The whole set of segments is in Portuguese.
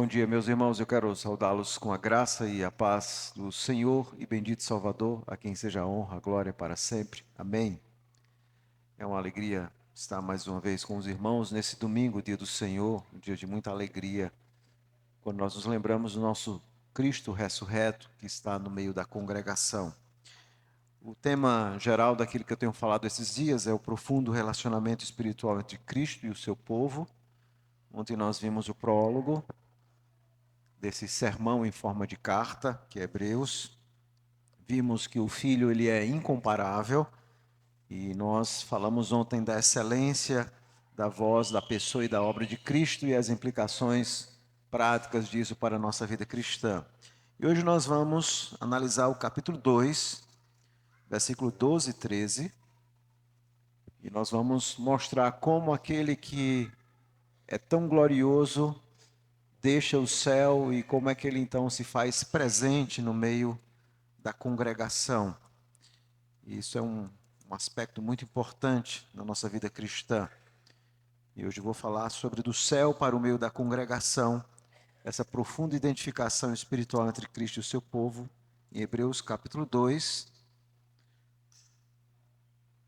Bom dia, meus irmãos. Eu quero saudá-los com a graça e a paz do Senhor e bendito Salvador, a quem seja a honra, a glória para sempre. Amém. É uma alegria estar mais uma vez com os irmãos nesse domingo, dia do Senhor, um dia de muita alegria, quando nós nos lembramos do nosso Cristo ressurreto que está no meio da congregação. O tema geral daquilo que eu tenho falado esses dias é o profundo relacionamento espiritual entre Cristo e o seu povo. Ontem nós vimos o prólogo desse sermão em forma de carta, que é Hebreus. Vimos que o Filho ele é incomparável e nós falamos ontem da excelência da voz, da pessoa e da obra de Cristo e as implicações práticas disso para a nossa vida cristã. E hoje nós vamos analisar o capítulo 2, versículo 12 e 13, e nós vamos mostrar como aquele que é tão glorioso deixa o céu e como é que ele então se faz presente no meio da congregação. Isso é um aspecto muito importante na nossa vida cristã. E hoje eu vou falar sobre do céu para o meio da congregação, essa profunda identificação espiritual entre Cristo e o seu povo, em Hebreus capítulo 2.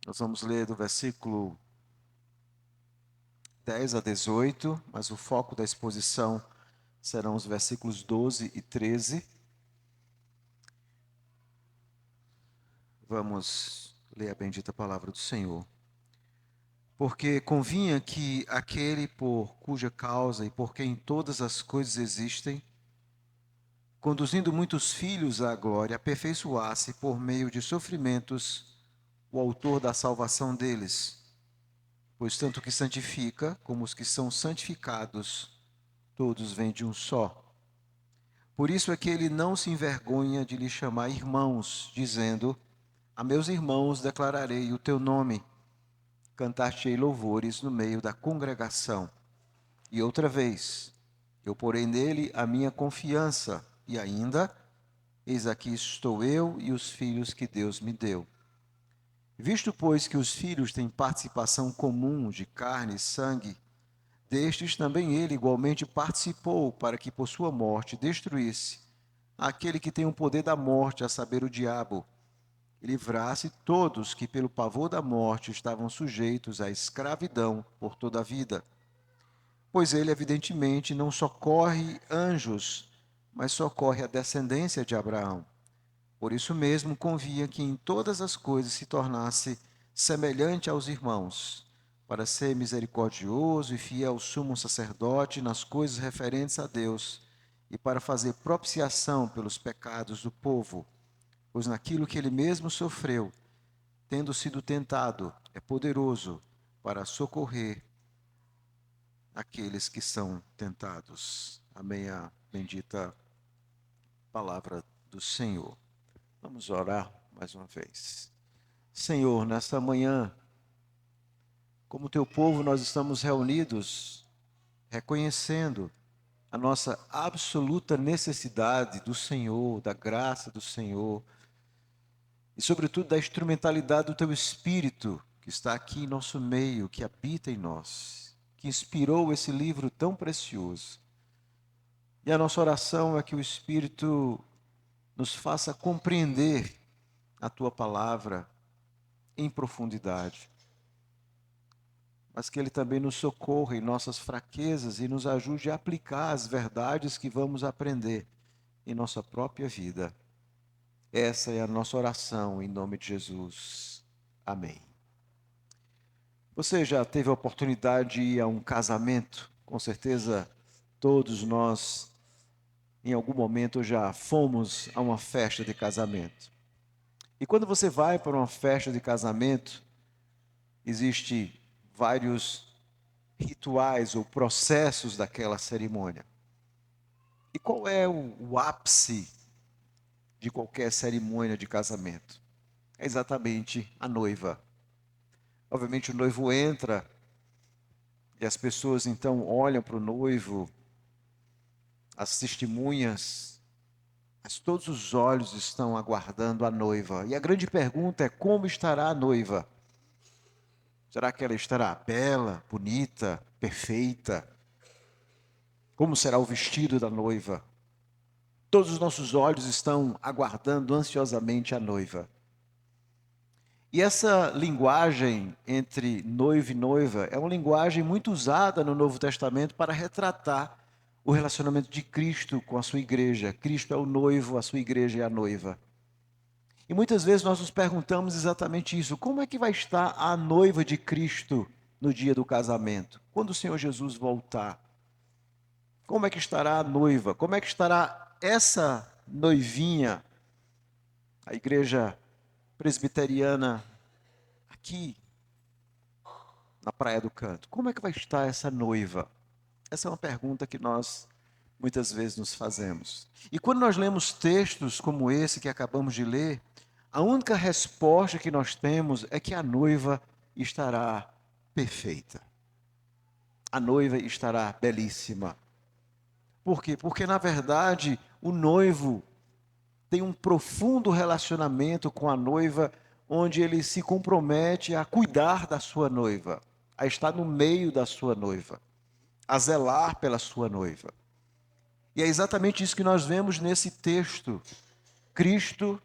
Nós vamos ler do versículo 10 a 18, mas o foco da exposição serão os versículos 12 e 13. Vamos ler a bendita palavra do Senhor. Porque convinha que aquele por cuja causa e por quem todas as coisas existem, conduzindo muitos filhos à glória, aperfeiçoasse por meio de sofrimentos o autor da salvação deles. Pois tanto o que santifica como os que são santificados, todos vêm de um só. Por isso é que ele não se envergonha de lhe chamar irmãos, dizendo: a meus irmãos declararei o teu nome. Cantar-te-ei louvores no meio da congregação. E outra vez, eu porei nele a minha confiança, e ainda, eis aqui estou eu e os filhos que Deus me deu. Visto, pois, que os filhos têm participação comum de carne e sangue, destes também ele igualmente participou, para que por sua morte destruísse aquele que tem o poder da morte, a saber, o diabo, e livrasse todos que pelo pavor da morte estavam sujeitos à escravidão por toda a vida. Pois ele, evidentemente, não socorre anjos, mas socorre a descendência de Abraão. Por isso mesmo convinha que em todas as coisas se tornasse semelhante aos irmãos, para ser misericordioso e fiel sumo sacerdote nas coisas referentes a Deus, e para fazer propiciação pelos pecados do povo. Pois naquilo que ele mesmo sofreu, tendo sido tentado, é poderoso para socorrer aqueles que são tentados. Amém. A bendita palavra do Senhor. Vamos orar mais uma vez. Senhor, nesta manhã, como teu povo, nós estamos reunidos, reconhecendo a nossa absoluta necessidade do Senhor, da graça do Senhor, e sobretudo da instrumentalidade do teu Espírito, que está aqui em nosso meio, que habita em nós, que inspirou esse livro tão precioso. E a nossa oração é que o Espírito nos faça compreender a tua palavra em profundidade, mas que ele também nos socorra em nossas fraquezas e nos ajude a aplicar as verdades que vamos aprender em nossa própria vida. Essa é a nossa oração em nome de Jesus. Amém. Você já teve a oportunidade de ir a um casamento? Com certeza todos nós em algum momento já fomos a uma festa de casamento. E quando você vai para uma festa de casamento, existe vários rituais ou processos daquela cerimônia. E qual é o ápice de qualquer cerimônia de casamento? É exatamente a noiva. Obviamente o noivo entra e as pessoas então olham para o noivo, as testemunhas, mas todos os olhos estão aguardando a noiva. E a grande pergunta é: como estará a noiva? Será que ela estará bela, bonita, perfeita? Como será o vestido da noiva? Todos os nossos olhos estão aguardando ansiosamente a noiva. E essa linguagem entre noivo e noiva é uma linguagem muito usada no Novo Testamento para retratar o relacionamento de Cristo com a sua igreja. Cristo é o noivo, a sua igreja é a noiva. E muitas vezes nós nos perguntamos exatamente isso: como é que vai estar a noiva de Cristo no dia do casamento? Quando o Senhor Jesus voltar? Como é que estará a noiva? Como é que estará essa noivinha? A igreja presbiteriana aqui na Praia do Canto. Como é que vai estar essa noiva? Essa é uma pergunta que nós muitas vezes nos fazemos. E quando nós lemos textos como esse que acabamos de ler, a única resposta que nós temos é que a noiva estará perfeita. A noiva estará belíssima. Por quê? Porque, na verdade, o noivo tem um profundo relacionamento com a noiva, onde ele se compromete a cuidar da sua noiva, a estar no meio da sua noiva, a zelar pela sua noiva. E é exatamente isso que nós vemos nesse texto. Cristo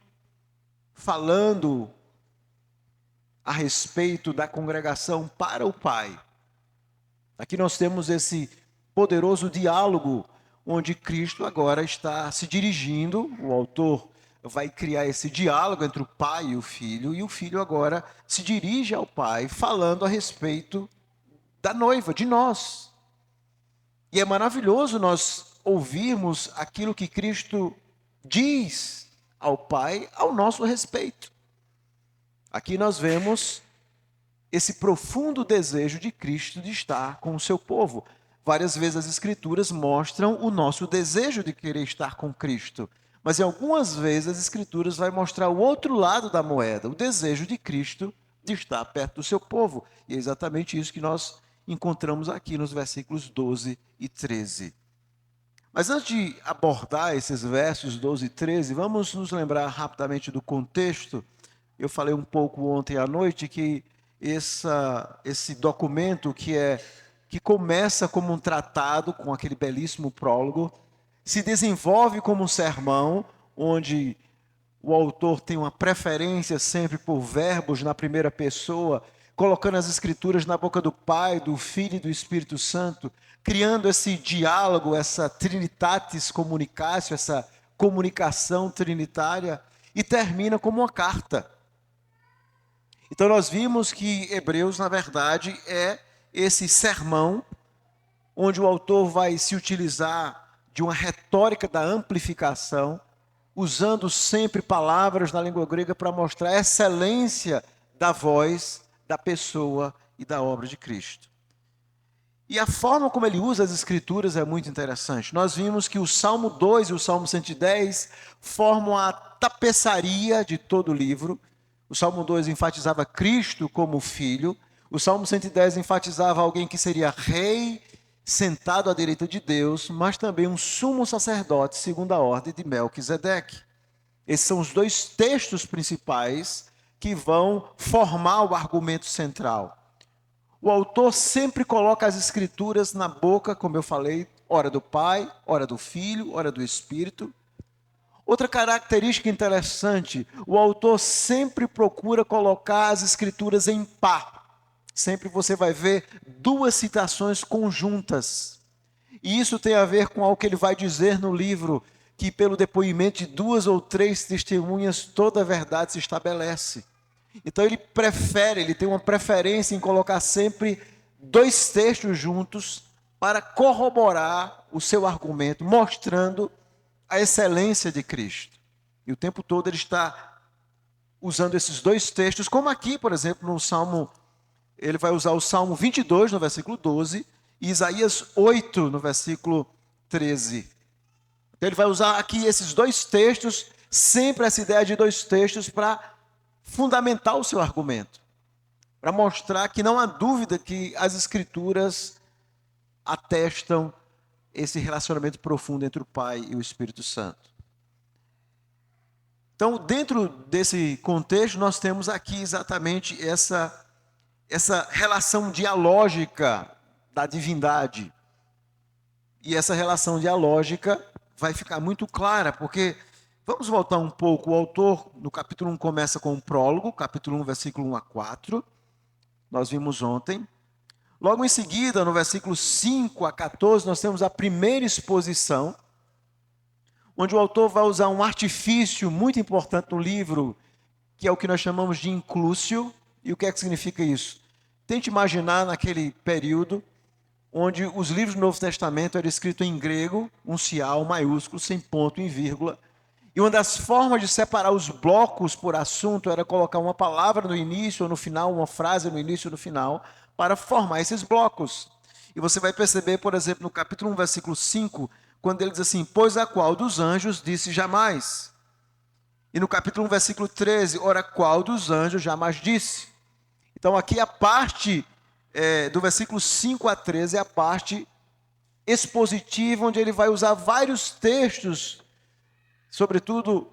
falando a respeito da congregação para o Pai. Aqui nós temos esse poderoso diálogo, onde Cristo agora está se dirigindo, o autor vai criar esse diálogo entre o Pai e o Filho agora se dirige ao Pai, falando a respeito da noiva, de nós. E é maravilhoso nós ouvirmos aquilo que Cristo diz ao Pai ao nosso respeito. Aqui nós vemos esse profundo desejo de Cristo de estar com o seu povo. Várias vezes as Escrituras mostram o nosso desejo de querer estar com Cristo. Mas em algumas vezes as Escrituras vai mostrar o outro lado da moeda, o desejo de Cristo de estar perto do seu povo. E é exatamente isso que nós encontramos aqui nos versículos 12 e 13. Mas antes de abordar esses versos 12 e 13, vamos nos lembrar rapidamente do contexto. Eu falei um pouco ontem à noite que esse documento que começa como um tratado, com aquele belíssimo prólogo, se desenvolve como um sermão, onde o autor tem uma preferência sempre por verbos na primeira pessoa, colocando as escrituras na boca do Pai, do Filho e do Espírito Santo, criando esse diálogo, essa trinitatis communicatio, essa comunicação trinitária, e termina como uma carta. Então nós vimos que Hebreus, na verdade, é esse sermão, onde o autor vai se utilizar de uma retórica da amplificação, usando sempre palavras na língua grega para mostrar a excelência da voz, da pessoa e da obra de Cristo. E a forma como ele usa as escrituras é muito interessante. Nós vimos que o Salmo 2 e o Salmo 110 formam a tapeçaria de todo o livro. O Salmo 2 enfatizava Cristo como filho. O Salmo 110 enfatizava alguém que seria rei, sentado à direita de Deus, mas também um sumo sacerdote, segundo a ordem de Melquisedeque. Esses são os dois textos principais que vão formar o argumento central. O autor sempre coloca as escrituras na boca, como eu falei, ora do Pai, ora do Filho, ora do Espírito. Outra característica interessante, o autor sempre procura colocar as escrituras em par. Sempre você vai ver duas citações conjuntas. E isso tem a ver com algo que ele vai dizer no livro, que pelo depoimento de 2 ou 3 testemunhas, toda a verdade se estabelece. Então ele tem uma preferência em colocar sempre dois textos juntos para corroborar o seu argumento, mostrando a excelência de Cristo. E o tempo todo ele está usando esses dois textos, como aqui, por exemplo, no Salmo, ele vai usar o Salmo 22, no versículo 12, e Isaías 8, no versículo 13. Então ele vai usar aqui esses dois textos, sempre essa ideia de dois textos para fundamentar o seu argumento, para mostrar que não há dúvida que as Escrituras atestam esse relacionamento profundo entre o Pai e o Espírito Santo. Então, dentro desse contexto, nós temos aqui exatamente essa relação dialógica da divindade. E essa relação dialógica vai ficar muito clara, porque vamos voltar um pouco. O autor, no capítulo 1, começa com um prólogo, capítulo 1, versículo 1 a 4. Nós vimos ontem. Logo em seguida, no versículo 5 a 14, nós temos a primeira exposição, onde o autor vai usar um artifício muito importante no livro, que é o que nós chamamos de inclúcio. E o que é que significa isso? Tente imaginar naquele período onde os livros do Novo Testamento eram escritos em grego, uncial, maiúsculo, sem ponto em vírgula. E uma das formas de separar os blocos por assunto era colocar uma palavra no início ou no final, uma frase no início ou no final, para formar esses blocos. E você vai perceber, por exemplo, no capítulo 1, versículo 5, quando ele diz assim: pois a qual dos anjos disse jamais? E no capítulo 1, versículo 13, ora, qual dos anjos jamais disse? Então aqui a parte do versículo 5 a 13 é a parte expositiva, onde ele vai usar vários textos, sobretudo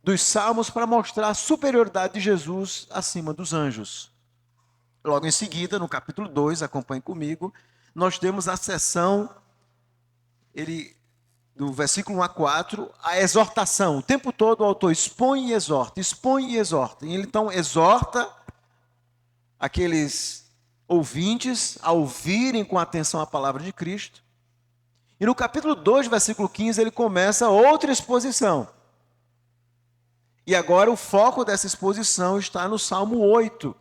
dos Salmos, para mostrar a superioridade de Jesus acima dos anjos. Logo em seguida, no capítulo 2, acompanhe comigo, nós temos a seção, do versículo 1 a 4, a exortação. O tempo todo o autor expõe e exorta, expõe e exorta. E ele então exorta aqueles ouvintes a ouvirem com atenção a palavra de Cristo. E no capítulo 2, versículo 15, ele começa outra exposição. E agora o foco dessa exposição está no Salmo 8.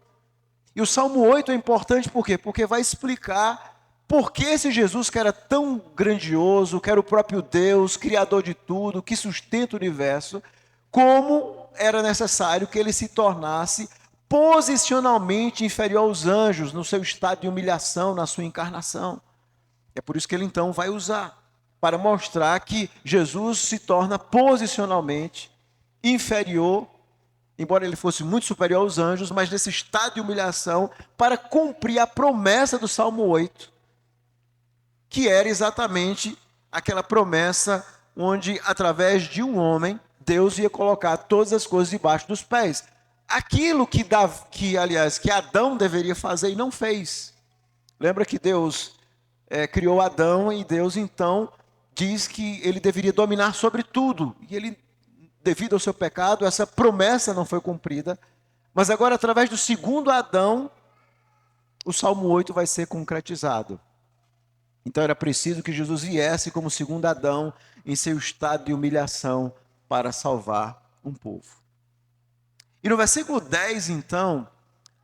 E o Salmo 8 é importante por quê? Porque vai explicar por que esse Jesus que era tão grandioso, que era o próprio Deus, criador de tudo, que sustenta o universo, como era necessário que ele se tornasse posicionalmente inferior aos anjos, no seu estado de humilhação, na sua encarnação. É por isso que ele então vai usar, para mostrar que Jesus se torna posicionalmente inferior, embora ele fosse muito superior aos anjos, mas nesse estado de humilhação, para cumprir a promessa do Salmo 8, que era exatamente aquela promessa onde, através de um homem, Deus ia colocar todas as coisas debaixo dos pés. Aquilo que Adão deveria fazer e não fez. Lembra que Deus criou Adão e Deus então diz que ele deveria dominar sobre tudo. E ele, devido ao seu pecado, essa promessa não foi cumprida. Mas agora, através do segundo Adão, o Salmo 8 vai ser concretizado. Então era preciso que Jesus viesse como segundo Adão em seu estado de humilhação para salvar um povo. E no versículo 10, então,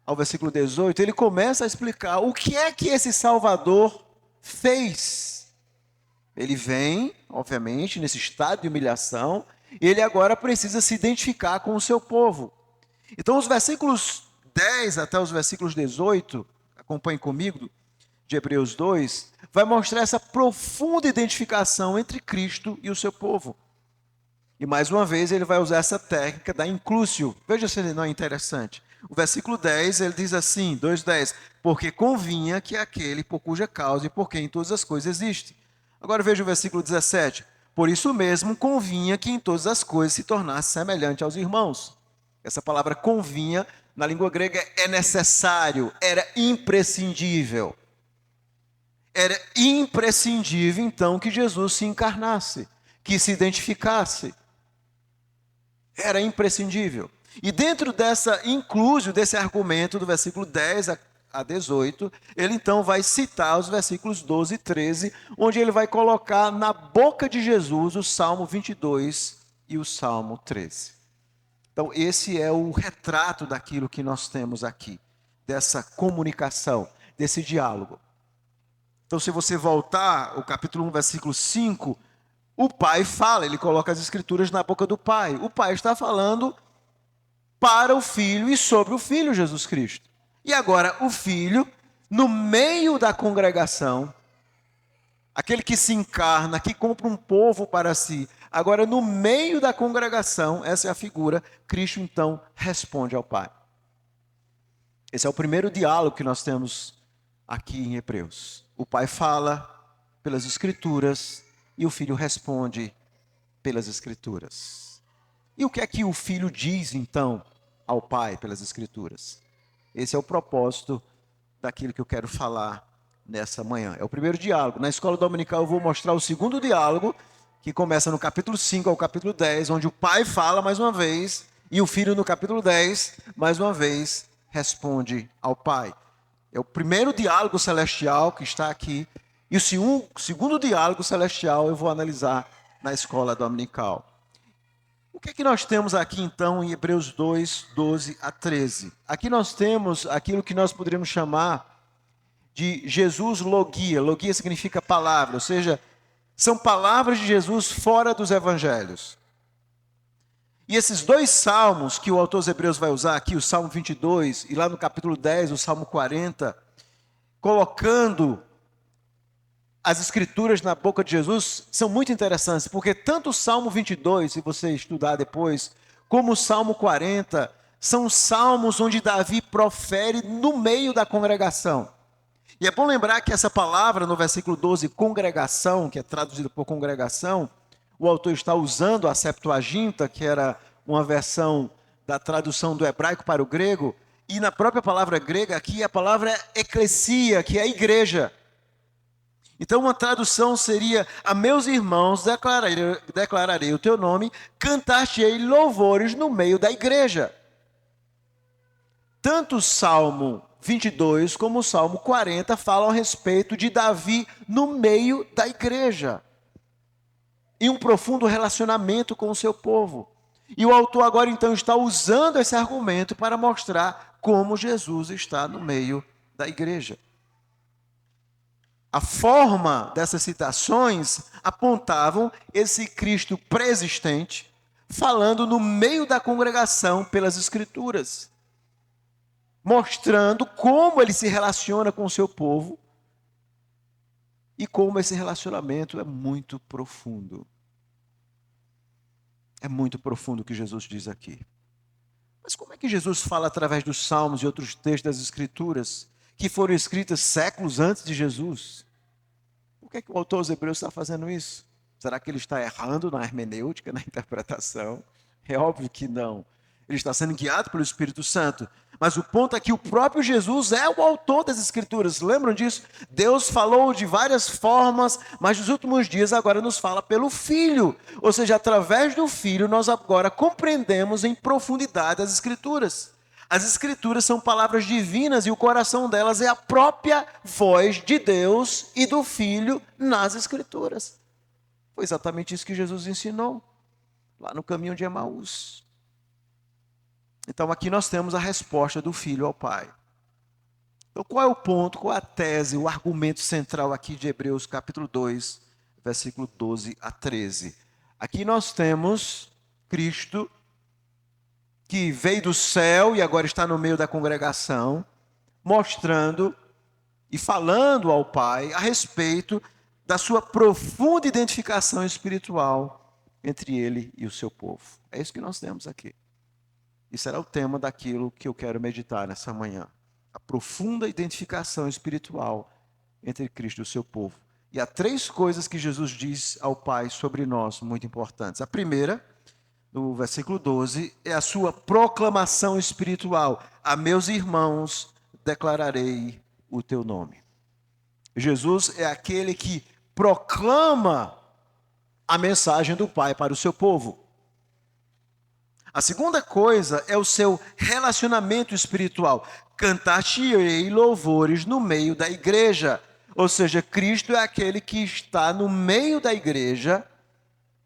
ao versículo 18, ele começa a explicar o que é que esse Salvador fez. Ele vem, obviamente, nesse estado de humilhação, e ele agora precisa se identificar com o seu povo. Então, os versículos 10 até os versículos 18, acompanhe comigo, de Hebreus 2, vai mostrar essa profunda identificação entre Cristo e o seu povo. E mais uma vez ele vai usar essa técnica da inclúcio. Veja se ele não é interessante. O versículo 10, ele diz assim, 2:10, porque convinha que aquele por cuja causa e por quem todas as coisas existem. Agora veja o versículo 17, por isso mesmo convinha que em todas as coisas se tornasse semelhante aos irmãos. Essa palavra convinha, na língua grega, é necessário, era imprescindível. Era imprescindível, então, que Jesus se encarnasse, que se identificasse. Era imprescindível. E dentro dessa inclusão, desse argumento do versículo 10 a 18, ele então vai citar os versículos 12 e 13, onde ele vai colocar na boca de Jesus o Salmo 22 e o Salmo 13. Então esse é o retrato daquilo que nós temos aqui, dessa comunicação, desse diálogo. Então se você voltar ao capítulo 1, versículo 5, o pai fala, ele coloca as escrituras na boca do pai. O pai está falando para o filho e sobre o filho Jesus Cristo. E agora o filho, no meio da congregação, aquele que se encarna, que compra um povo para si, agora no meio da congregação, essa é a figura, Cristo então responde ao pai. Esse é o primeiro diálogo que nós temos aqui em Hebreus. O pai fala pelas escrituras, e o filho responde pelas escrituras. E o que é que o filho diz, então, ao pai pelas escrituras? Esse é o propósito daquilo que eu quero falar nessa manhã. É o primeiro diálogo. Na escola dominical eu vou mostrar o segundo diálogo, que começa no capítulo 5 ao capítulo 10, onde o pai fala mais uma vez, e o filho no capítulo 10, mais uma vez, responde ao pai. É o primeiro diálogo celestial que está aqui, e o segundo diálogo celestial eu vou analisar na escola dominical. O que é que nós temos aqui então em Hebreus 2, 12 a 13? Aqui nós temos aquilo que nós poderíamos chamar de Jesus logia. Logia significa palavra, ou seja, são palavras de Jesus fora dos evangelhos. E esses dois salmos que o autor dos Hebreus vai usar aqui, o Salmo 22 e lá no capítulo 10, o Salmo 40, colocando as escrituras na boca de Jesus, são muito interessantes, porque tanto o Salmo 22, se você estudar depois, como o Salmo 40, são salmos onde Davi profere no meio da congregação. E é bom lembrar que essa palavra no versículo 12, congregação, que é traduzida por congregação, o autor está usando a Septuaginta, que era uma versão da tradução do hebraico para o grego, e na própria palavra grega aqui a palavra é eclesia, que é a igreja. Então uma tradução seria: a meus irmãos declararei o teu nome, cantar-te-ei louvores no meio da igreja. Tanto o Salmo 22 como o Salmo 40 falam a respeito de Davi no meio da igreja. E um profundo relacionamento com o seu povo. E o autor agora então está usando esse argumento para mostrar como Jesus está no meio da igreja. A forma dessas citações apontavam esse Cristo preexistente, falando no meio da congregação pelas Escrituras, mostrando como ele se relaciona com o seu povo e como esse relacionamento é muito profundo. É muito profundo o que Jesus diz aqui. Mas como é que Jesus fala através dos Salmos e outros textos das Escrituras que foram escritas séculos antes de Jesus? Por que o autor dos Hebreus está fazendo isso? Será que ele está errando na hermenêutica, na interpretação? É óbvio que não. Ele está sendo guiado pelo Espírito Santo. Mas o ponto é que o próprio Jesus é o autor das Escrituras. Lembram disso? Deus falou de várias formas, mas nos últimos dias agora nos fala pelo Filho. Ou seja, através do Filho nós agora compreendemos em profundidade as Escrituras. As Escrituras são palavras divinas e o coração delas é a própria voz de Deus e do Filho nas Escrituras. Foi exatamente isso que Jesus ensinou lá no caminho de Emaús. Então aqui nós temos a resposta do Filho ao Pai. Então qual é o ponto, qual é a tese, o argumento central aqui de Hebreus capítulo 2, versículo 12 a 13? Aqui nós temos Cristo, que veio do céu e agora está no meio da congregação, mostrando e falando ao Pai a respeito da sua profunda identificação espiritual entre ele e o seu povo. É isso que nós temos aqui. E será o tema daquilo que eu quero meditar nessa manhã. A profunda identificação espiritual entre Cristo e o seu povo. E há três coisas que Jesus diz ao Pai sobre nós, muito importantes. A primeira, no versículo 12, é a sua proclamação espiritual. A meus irmãos declararei o teu nome. Jesus é aquele que proclama a mensagem do Pai para o seu povo. A segunda coisa é o seu relacionamento espiritual. Cantar-te-ei louvores no meio da igreja. Ou seja, Cristo é aquele que está no meio da igreja,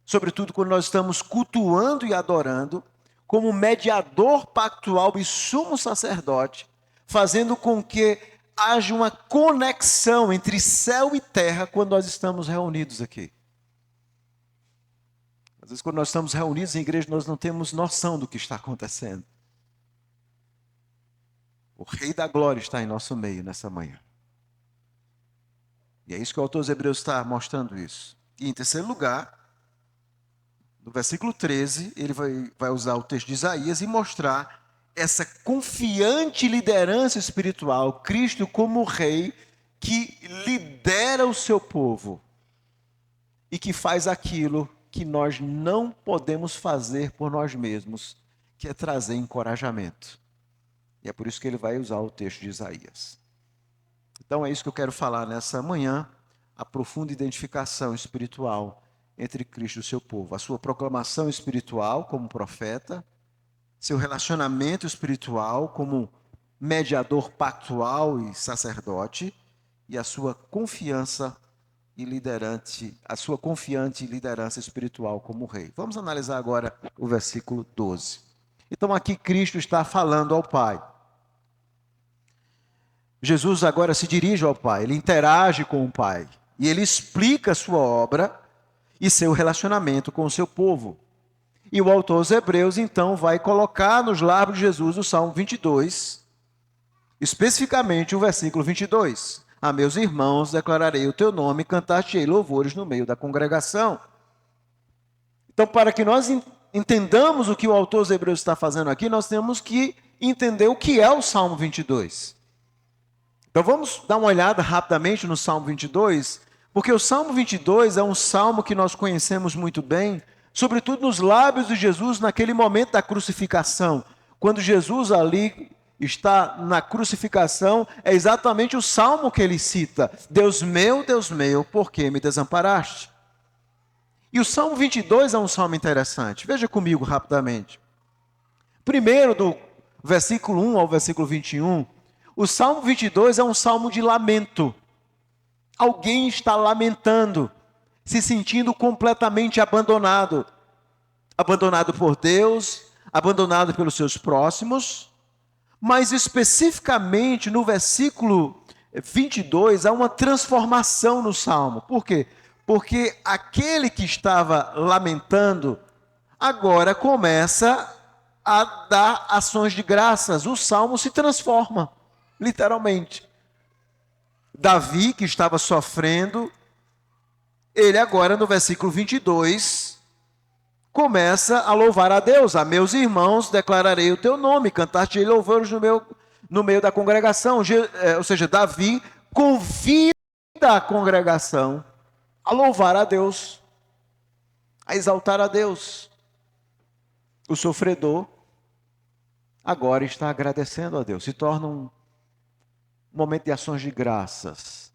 sobretudo quando nós estamos cultuando e adorando, como mediador pactual e sumo sacerdote, fazendo com que haja uma conexão entre céu e terra quando nós estamos reunidos aqui. Às vezes, quando nós estamos reunidos em igreja, nós não temos noção do que está acontecendo. O Rei da Glória está em nosso meio nessa manhã. E é isso que o autor dos Hebreus está mostrando isso. E em terceiro lugar, no versículo 13, ele vai usar o texto de Isaías e mostrar essa confiante liderança espiritual, Cristo como Rei que lidera o seu povo e que faz aquilo que nós não podemos fazer por nós mesmos, que é trazer encorajamento. E é por isso que ele vai usar o texto de Isaías. Então é isso que eu quero falar nessa manhã, a profunda identificação espiritual entre Cristo e o seu povo, a sua proclamação espiritual como profeta, seu relacionamento espiritual como mediador pactual e sacerdote, e a sua confiança e liderante, a sua confiante liderança espiritual como rei. Vamos analisar agora o versículo 12. Então aqui Cristo está falando ao Pai. Jesus agora se dirige ao Pai, ele interage com o Pai, e ele explica a sua obra e seu relacionamento com o seu povo. E o autor aos Hebreus, então, vai colocar nos lábios de Jesus o Salmo 22, especificamente o versículo 22. A meus irmãos declararei o teu nome, cantar-te-ei louvores no meio da congregação. Então, para que nós entendamos o que o autor aos Hebreus está fazendo aqui, nós temos que entender o que é o Salmo 22. Então, vamos dar uma olhada rapidamente no Salmo 22, porque o Salmo 22 é um salmo que nós conhecemos muito bem, sobretudo nos lábios de Jesus naquele momento da crucificação. Quando Jesus ali está na crucificação, é exatamente o salmo que ele cita: Deus meu, por que me desamparaste? E o Salmo 22 é um salmo interessante. Veja comigo rapidamente. Primeiro, do versículo 1 ao versículo 21, o Salmo 22 é um salmo de lamento. Alguém está lamentando, se sentindo completamente abandonado. Abandonado por Deus, abandonado pelos seus próximos. Mas especificamente no versículo 22, há uma transformação no salmo. Por quê? Porque aquele que estava lamentando, agora começa a dar ações de graças. O salmo se transforma, literalmente. Davi, que estava sofrendo, ele agora no versículo 22, começa a louvar a Deus. A meus irmãos declararei o teu nome, cantar-te louvores no meio da congregação. Ou seja, Davi convida a congregação a louvar a Deus, a exaltar a Deus. O sofredor agora está agradecendo a Deus. Se torna um momento de ações de graças,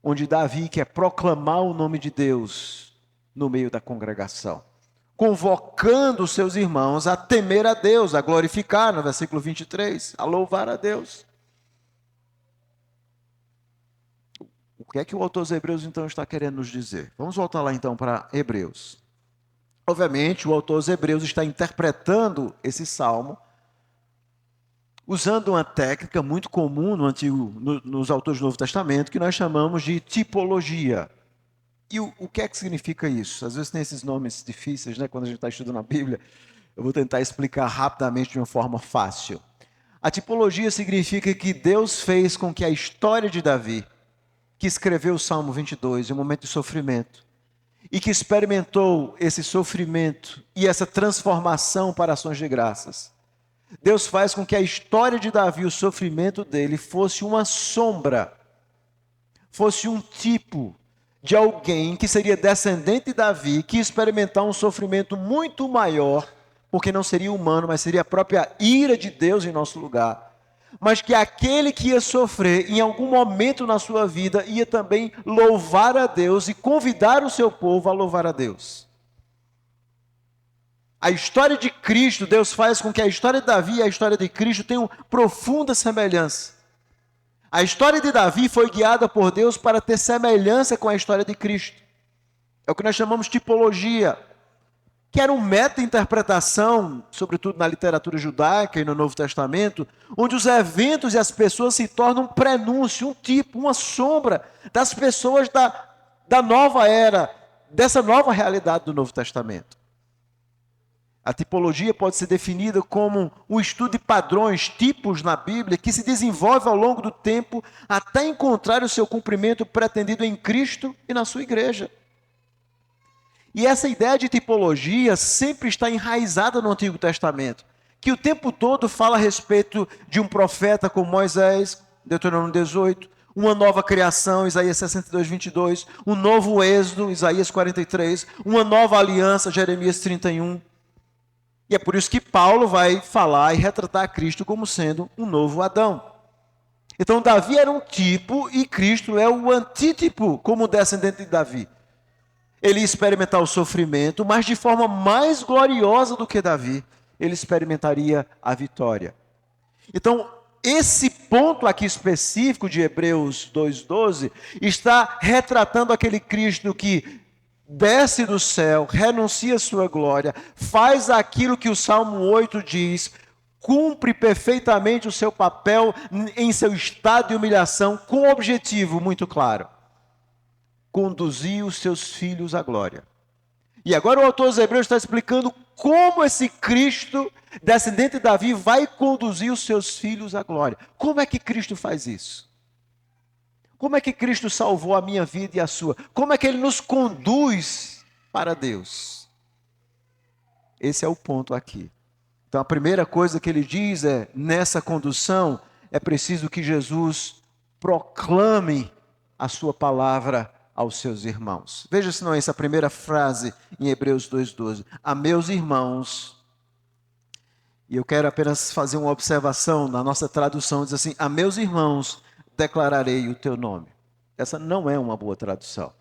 onde Davi quer proclamar o nome de Deus no meio da congregação, convocando os seus irmãos a temer a Deus, a glorificar, no versículo 23, a louvar a Deus. O que é que o autor dos Hebreus então está querendo nos dizer? Vamos voltar lá então para Hebreus. Obviamente, o autor dos Hebreus está interpretando esse salmo usando uma técnica muito comum nos autores do Novo Testamento, que nós chamamos de tipologia. E o que é que significa isso? Às vezes tem esses nomes difíceis, né? Quando a gente está estudando a Bíblia, eu vou tentar explicar rapidamente de uma forma fácil. A tipologia significa que Deus fez com que a história de Davi, que escreveu o Salmo 22 em um momento de sofrimento, e que experimentou esse sofrimento e essa transformação para ações de graças, Deus faz com que a história de Davi, o sofrimento dele, fosse uma sombra, fosse um tipo de alguém que seria descendente de Davi, que ia experimentar um sofrimento muito maior, porque não seria humano, mas seria a própria ira de Deus em nosso lugar. Mas que aquele que ia sofrer, em algum momento na sua vida, ia também louvar a Deus e convidar o seu povo a louvar a Deus. A história de Cristo, Deus faz com que a história de Davi e a história de Cristo tenham profunda semelhança. A história de Davi foi guiada por Deus para ter semelhança com a história de Cristo. É o que nós chamamos de tipologia, que era um método de interpretação, sobretudo na literatura judaica e no Novo Testamento, onde os eventos e as pessoas se tornam um prenúncio, um tipo, uma sombra das pessoas da nova era, dessa nova realidade do Novo Testamento. A tipologia pode ser definida como um estudo de padrões, tipos na Bíblia, que se desenvolve ao longo do tempo até encontrar o seu cumprimento pretendido em Cristo e na sua igreja. E essa ideia de tipologia sempre está enraizada no Antigo Testamento, que o tempo todo fala a respeito de um profeta como Moisés, Deuteronômio 18, uma nova criação, Isaías 62, 22, um novo êxodo, Isaías 43, uma nova aliança, Jeremias 31. E é por isso que Paulo vai falar e retratar Cristo como sendo um novo Adão. Então Davi era um tipo e Cristo é o antítipo como descendente de Davi. Ele ia experimentar o sofrimento, mas de forma mais gloriosa do que Davi, ele experimentaria a vitória. Então, esse ponto aqui específico de Hebreus 2,12 está retratando aquele Cristo que desce do céu, renuncia à sua glória, faz aquilo que o Salmo 8 diz, cumpre perfeitamente o seu papel em seu estado de humilhação, com um objetivo muito claro: conduzir os seus filhos à glória. E agora o autor dos Hebreus está explicando como esse Cristo, descendente de Davi, vai conduzir os seus filhos à glória. Como é que Cristo faz isso? Como é que Cristo salvou a minha vida e a sua? Como é que Ele nos conduz para Deus? Esse é o ponto aqui. Então a primeira coisa que ele diz é, nessa condução, é preciso que Jesus proclame a sua palavra aos seus irmãos. Veja se não é essa a primeira frase em Hebreus 2,12. A meus irmãos, e eu quero apenas fazer uma observação, na nossa tradução diz assim, a meus irmãos declararei o teu nome. Essa não é uma boa tradução.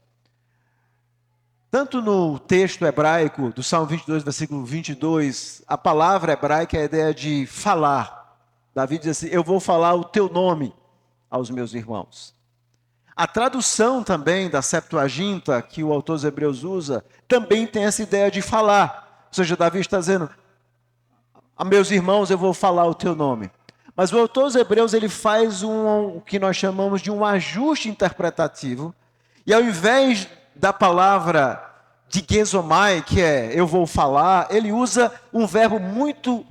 Tanto no texto hebraico do Salmo 22, versículo 22, a palavra hebraica é a ideia de falar. Davi diz assim, eu vou falar o teu nome aos meus irmãos. A tradução também da Septuaginta, que o autor dos Hebreus usa, também tem essa ideia de falar. Ou seja, Davi está dizendo, a meus irmãos eu vou falar o teu nome. Mas o autor dos Hebreus ele faz o que nós chamamos de um ajuste interpretativo. E ao invés da palavra de gezomai, que é eu vou falar, ele usa um verbo muito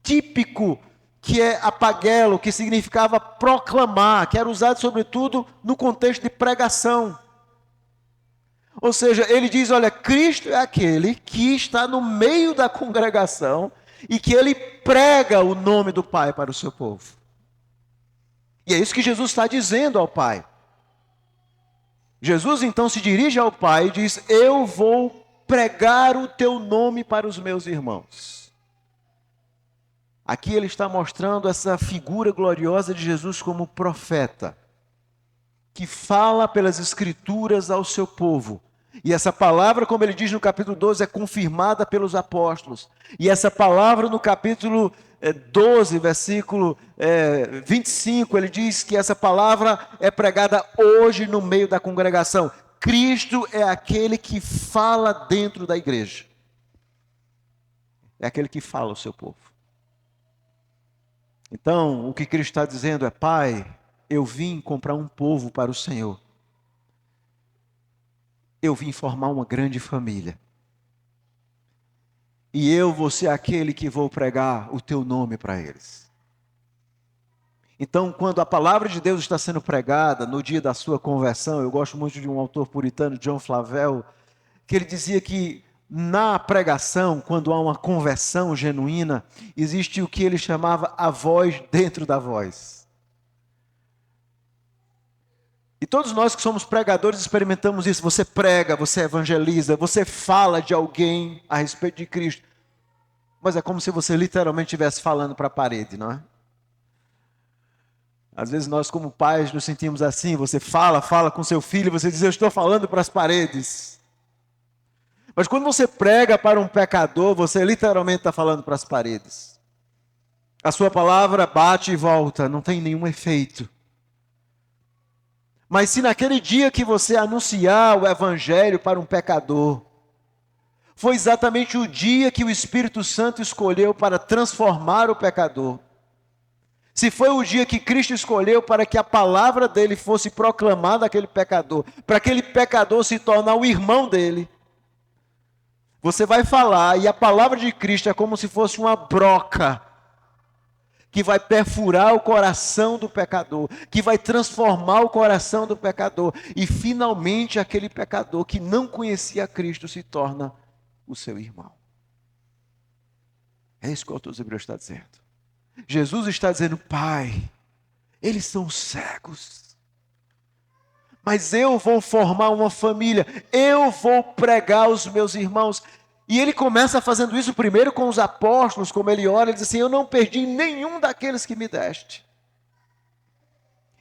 típico, que é apagelo, que significava proclamar, que era usado sobretudo no contexto de pregação. Ou seja, ele diz, olha, Cristo é aquele que está no meio da congregação e que ele prega o nome do Pai para o seu povo. E é isso que Jesus está dizendo ao Pai. Jesus então se dirige ao Pai e diz, eu vou pregar o teu nome para os meus irmãos. Aqui ele está mostrando essa figura gloriosa de Jesus como profeta, que fala pelas escrituras ao seu povo. E essa palavra, como ele diz no capítulo 12, é confirmada pelos apóstolos. E essa palavra no capítulo 12, versículo 25, ele diz que essa palavra é pregada hoje no meio da congregação. Cristo é aquele que fala dentro da igreja. É aquele que fala ao seu povo. Então, o que Cristo está dizendo é, Pai, eu vim comprar um povo para o Senhor. Eu vim formar uma grande família. E eu vou ser aquele que vou pregar o teu nome para eles. Então, quando a palavra de Deus está sendo pregada no dia da sua conversão, eu gosto muito de um autor puritano, John Flavel, que ele dizia que na pregação, quando há uma conversão genuína, existe o que ele chamava a voz dentro da voz. E todos nós que somos pregadores experimentamos isso. Você prega, você evangeliza, você fala de alguém a respeito de Cristo. Mas é como se você literalmente estivesse falando para a parede, não é? Às vezes nós como pais nos sentimos assim. Você fala com seu filho, você diz, eu estou falando para as paredes. Mas quando você prega para um pecador, você literalmente está falando para as paredes. A sua palavra bate e volta, não tem nenhum efeito. Mas se naquele dia que você anunciar o evangelho para um pecador, foi exatamente o dia que o Espírito Santo escolheu para transformar o pecador, se foi o dia que Cristo escolheu para que a palavra dele fosse proclamada àquele pecador, para aquele pecador se tornar o irmão dele, você vai falar e a palavra de Cristo é como se fosse uma broca que vai perfurar o coração do pecador, que vai transformar o coração do pecador, e finalmente aquele pecador que não conhecia Cristo se torna o seu irmão. É isso que o autor dos Hebreus está dizendo. Jesus está dizendo, Pai, eles são cegos, mas eu vou formar uma família, eu vou pregar aos meus irmãos. E ele começa fazendo isso primeiro com os apóstolos, como ele ora, ele diz assim, eu não perdi nenhum daqueles que me deste.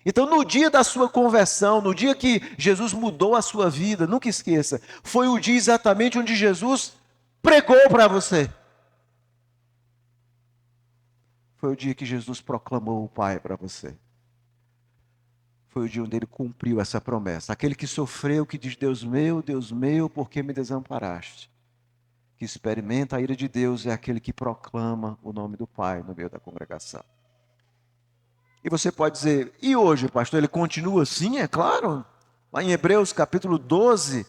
Então, no dia da sua conversão, no dia que Jesus mudou a sua vida, nunca esqueça, foi o dia exatamente onde Jesus pregou para você. Foi o dia que Jesus proclamou o Pai para você. Foi o dia onde ele cumpriu essa promessa. Aquele que sofreu, que diz: Deus meu, por que me desamparaste? Que experimenta a ira de Deus é aquele que proclama o nome do Pai no meio da congregação. E você pode dizer: e hoje, pastor, ele continua assim? É claro. Lá em Hebreus capítulo 12,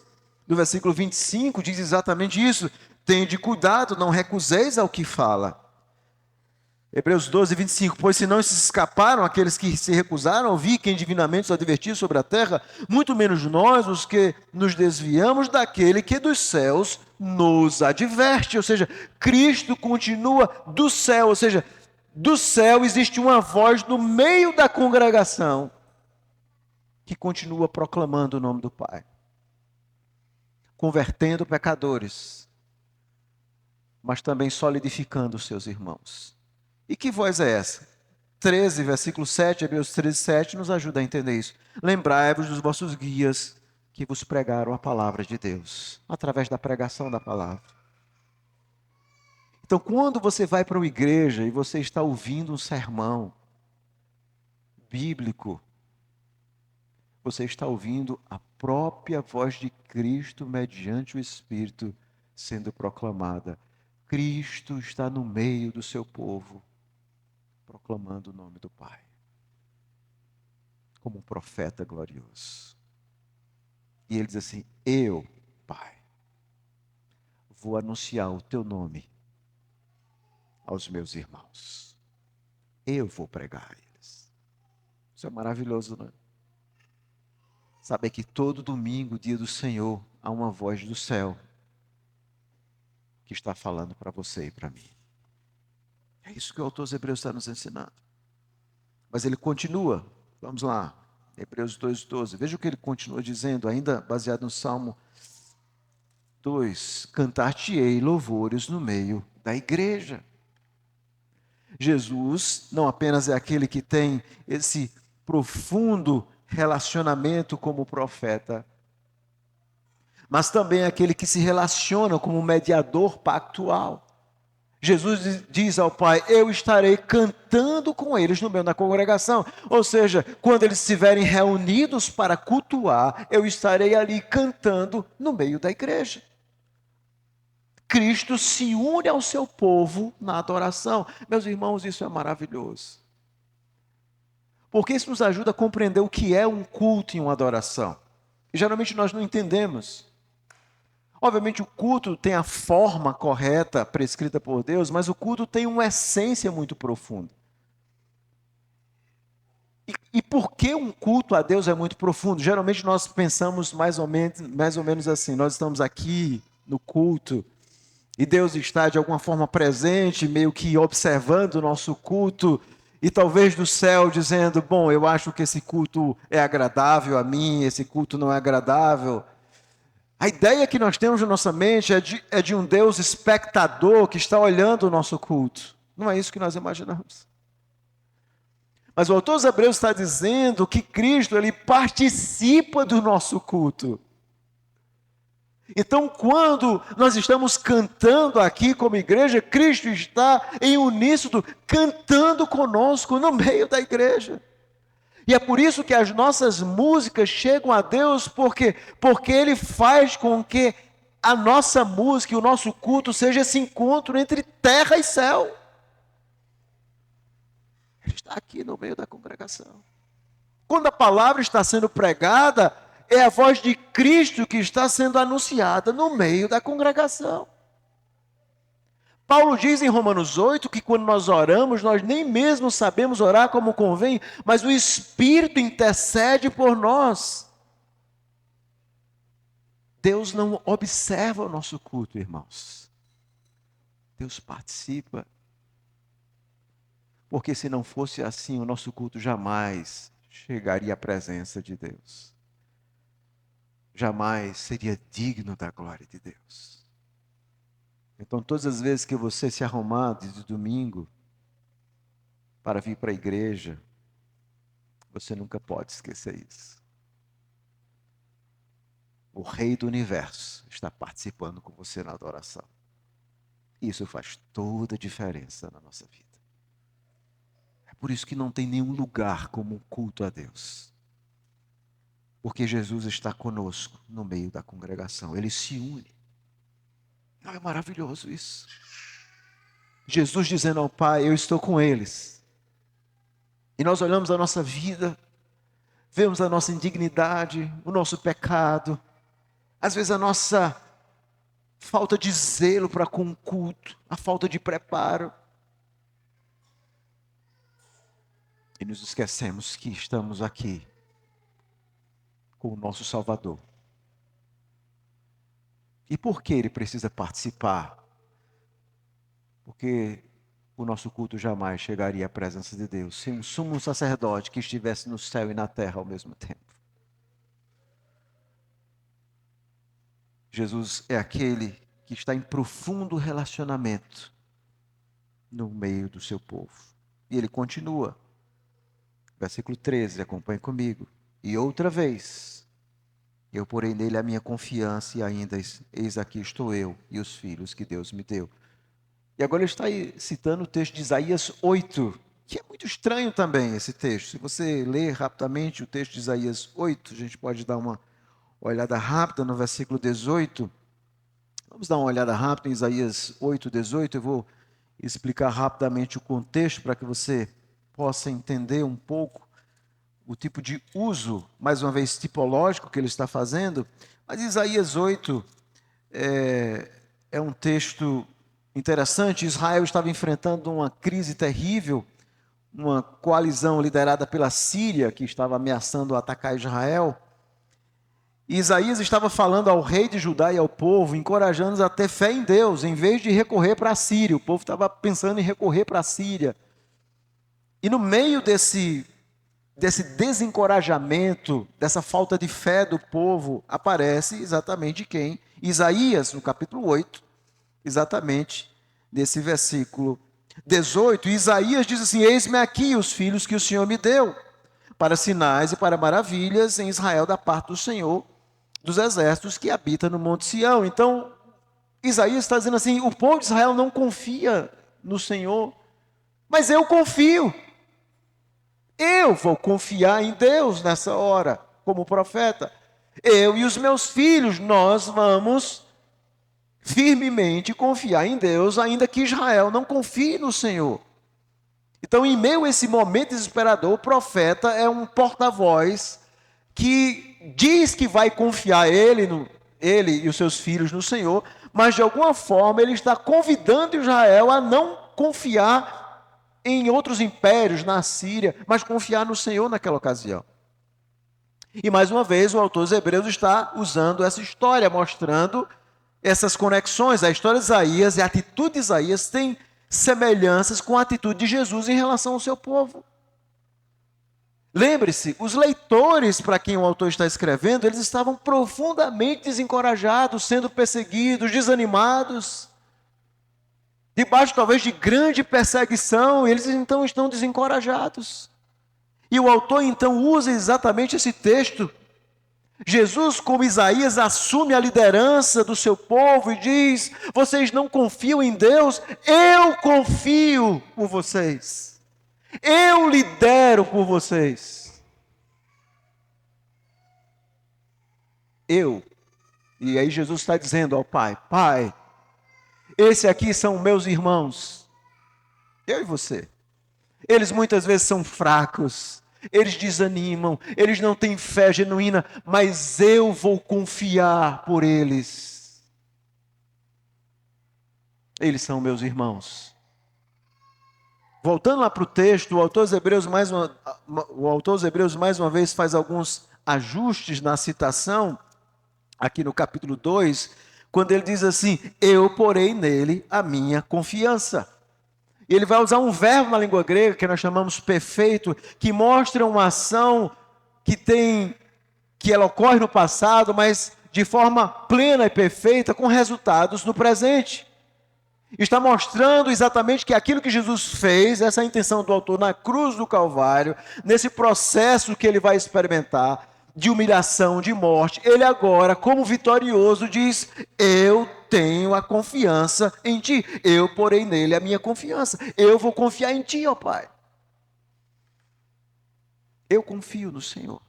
no versículo 25, diz exatamente isso. Tende cuidado, não recuseis ao que fala. Hebreus 12, 25. Pois se não se escaparam aqueles que se recusaram a ouvir quem divinamente os advertiu sobre a terra, muito menos nós, os que nos desviamos daquele que dos céus nos adverte. Ou seja, Cristo continua do céu. Ou seja, do céu existe uma voz no meio da congregação que continua proclamando o nome do Pai, convertendo pecadores, mas também solidificando os seus irmãos. E que voz é essa? 13, versículo 7, Hebreus 13, 7, nos ajuda a entender isso. Lembrai-vos dos vossos guias que vos pregaram a palavra de Deus, através da pregação da palavra. Então, quando você vai para uma igreja e você está ouvindo um sermão bíblico, você está ouvindo a própria voz de Cristo mediante o Espírito sendo proclamada. Cristo está no meio do seu povo, proclamando o nome do Pai, como um profeta glorioso. E ele diz assim: eu, Pai, vou anunciar o teu nome aos meus irmãos. Eu vou pregar a eles. Isso é maravilhoso, não é? Saber que todo domingo, dia do Senhor, há uma voz do céu que está falando para você e para mim. É isso que o autor dos Hebreus está nos ensinando. Mas ele continua, vamos lá, Hebreus 2:12. Veja o que ele continua dizendo, ainda baseado no Salmo 2: cantar-te-ei louvores no meio da igreja. Jesus não apenas é aquele que tem esse profundo relacionamento como profeta, mas também é aquele que se relaciona como mediador pactual. Jesus diz ao Pai: eu estarei cantando com eles no meio da congregação. Ou seja, quando eles estiverem reunidos para cultuar, eu estarei ali cantando no meio da igreja. Cristo se une ao seu povo na adoração. Meus irmãos, isso é maravilhoso. Porque isso nos ajuda a compreender o que é um culto e uma adoração. E geralmente nós não entendemos. Obviamente o culto tem a forma correta prescrita por Deus, mas o culto tem uma essência muito profunda. E por que um culto a Deus é muito profundo? Geralmente nós pensamos mais ou menos assim: nós estamos aqui no culto e Deus está de alguma forma presente, meio que observando o nosso culto, e talvez do céu dizendo: bom, eu acho que esse culto é agradável a mim, esse culto não é agradável. A ideia que nós temos na nossa mente é de um Deus espectador que está olhando o nosso culto. Não é isso que nós imaginamos. Mas o autor dos Hebreus está dizendo que Cristo, ele participa do nosso culto. Então, quando nós estamos cantando aqui como igreja, Cristo está em uníssono, cantando conosco no meio da igreja. E é por isso que as nossas músicas chegam a Deus, porque Ele faz com que a nossa música e o nosso culto seja esse encontro entre terra e céu. Ele está aqui no meio da congregação. Quando a palavra está sendo pregada, é a voz de Cristo que está sendo anunciada no meio da congregação. Paulo diz em Romanos 8 que quando nós oramos, nós nem mesmo sabemos orar como convém, mas o Espírito intercede por nós. Deus não observa o nosso culto, irmãos. Deus participa. Porque se não fosse assim, o nosso culto jamais chegaria à presença de Deus. Jamais seria digno da glória de Deus. Então, todas as vezes que você se arrumar de domingo para vir para a igreja, Você nunca pode esquecer isso. O Rei do Universo está participando com você na adoração. Isso faz toda a diferença na nossa vida. É por isso que não tem nenhum lugar como um culto a Deus. Porque Jesus está conosco no meio da congregação. Ele se une. Não é maravilhoso isso? Jesus dizendo ao Pai, eu estou com eles. E nós olhamos a nossa vida, vemos a nossa indignidade, o nosso pecado, às vezes a nossa falta de zelo para com o culto, a falta de preparo. E nos esquecemos que estamos aqui com o nosso Salvador. E por que ele precisa participar? Porque o nosso culto jamais chegaria à presença de Deus sem um sumo sacerdote que estivesse no céu e na terra ao mesmo tempo. Jesus é aquele que está em profundo relacionamento no meio do seu povo. E ele continua. Versículo 13, acompanhe comigo. E outra vez, eu porei nele a minha confiança e ainda, eis aqui estou eu e os filhos que Deus me deu. E agora ele está aí citando o texto de Isaías 8, que é muito estranho também esse texto. Se você ler rapidamente o texto de Isaías 8, a gente pode dar uma olhada rápida no versículo 18. Vamos dar uma olhada rápida em Isaías 8, 18. Eu vou explicar rapidamente o contexto para que você possa entender um pouco o tipo de uso, mais uma vez tipológico, que ele está fazendo. Mas Isaías 8 é um texto interessante. Israel estava enfrentando uma crise terrível, uma coalizão liderada pela Síria, que estava ameaçando atacar Israel. E Isaías estava falando ao rei de Judá e ao povo, encorajando-os a ter fé em Deus, em vez de recorrer para a Síria. O povo estava pensando em recorrer para a Síria. E no meio desse desencorajamento, dessa falta de fé do povo, aparece exatamente quem? Isaías, no capítulo 8, exatamente nesse versículo 18. Isaías diz assim: eis-me aqui os filhos que o Senhor me deu, para sinais e para maravilhas em Israel da parte do Senhor dos exércitos que habita no Monte Sião. Então, Isaías está dizendo assim: o povo de Israel não confia no Senhor, mas eu confio. Eu vou confiar em Deus nessa hora, como profeta. Eu e os meus filhos, nós vamos firmemente confiar em Deus, ainda que Israel não confie no Senhor. Então, em meio a esse momento desesperador, o profeta é um porta-voz que diz que vai confiar ele e os seus filhos no Senhor, mas de alguma forma ele está convidando Israel a não confiar em outros impérios, na Síria, mas confiar no Senhor naquela ocasião. E mais uma vez o autor dos Hebreus está usando essa história, mostrando essas conexões. A história de Isaías e a atitude de Isaías tem semelhanças com a atitude de Jesus em relação ao seu povo. Lembre-se, os leitores para quem o autor está escrevendo, eles estavam profundamente desencorajados, sendo perseguidos, desanimados, debaixo talvez de grande perseguição, eles então estão desencorajados. E o autor então usa exatamente esse texto. Jesus, como Isaías, assume a liderança do seu povo e diz: vocês não confiam em Deus, eu confio por vocês. Eu lidero por vocês. Eu. E aí Jesus está dizendo ao Pai: Pai, esses aqui são meus irmãos, eu e você. Eles muitas vezes são fracos, eles desanimam, eles não têm fé genuína, mas eu vou confiar por eles. Eles são meus irmãos. Voltando lá para o texto, o autor dos Hebreus mais uma vez faz alguns ajustes na citação, aqui no capítulo 2, quando ele diz assim: eu porei nele a minha confiança. E ele vai usar um verbo na língua grega, que nós chamamos perfeito, que mostra uma ação que ela ocorre no passado, mas de forma plena e perfeita, com resultados no presente. Está mostrando exatamente que aquilo que Jesus fez, essa é a intenção do autor na cruz do Calvário, nesse processo que ele vai experimentar de humilhação, de morte, ele agora, como vitorioso, diz: eu tenho a confiança em ti, eu porei nele a minha confiança, eu vou confiar em ti, ó Pai. Eu confio no Senhor.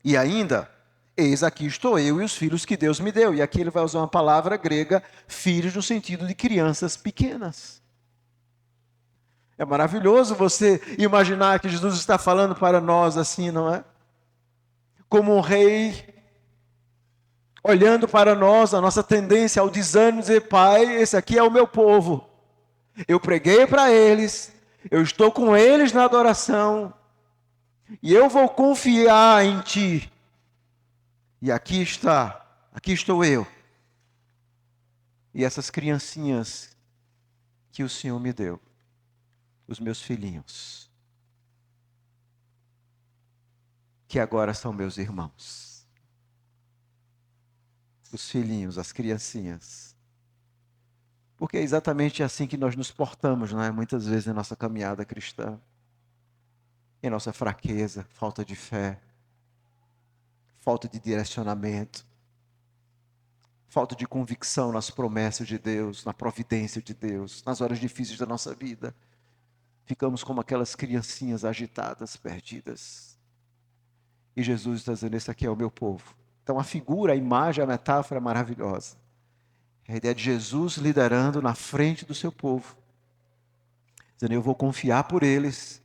E ainda, eis aqui estou eu e os filhos que Deus me deu. E aqui ele vai usar uma palavra grega, filhos, no sentido de crianças pequenas. É maravilhoso você imaginar que Jesus está falando para nós assim, não é? Como um rei, olhando para nós, a nossa tendência ao desânimo, dizer: Pai, esse aqui é o meu povo. Eu preguei para eles, eu estou com eles na adoração, e eu vou confiar em Ti. E aqui estou eu. E essas criancinhas que o Senhor me deu, os meus filhinhos, que agora são meus irmãos. Os filhinhos, as criancinhas. Porque é exatamente assim que nós nos portamos, não é? Muitas vezes na nossa caminhada cristã. Em nossa fraqueza, falta de fé, falta de direcionamento, falta de convicção nas promessas de Deus, na providência de Deus, nas horas difíceis da nossa vida. Ficamos como aquelas criancinhas agitadas, perdidas. E Jesus está dizendo: esse aqui é o meu povo. Então a figura, a imagem, a metáfora é maravilhosa. É a ideia de Jesus liderando na frente do seu povo, dizendo: eu vou confiar por eles.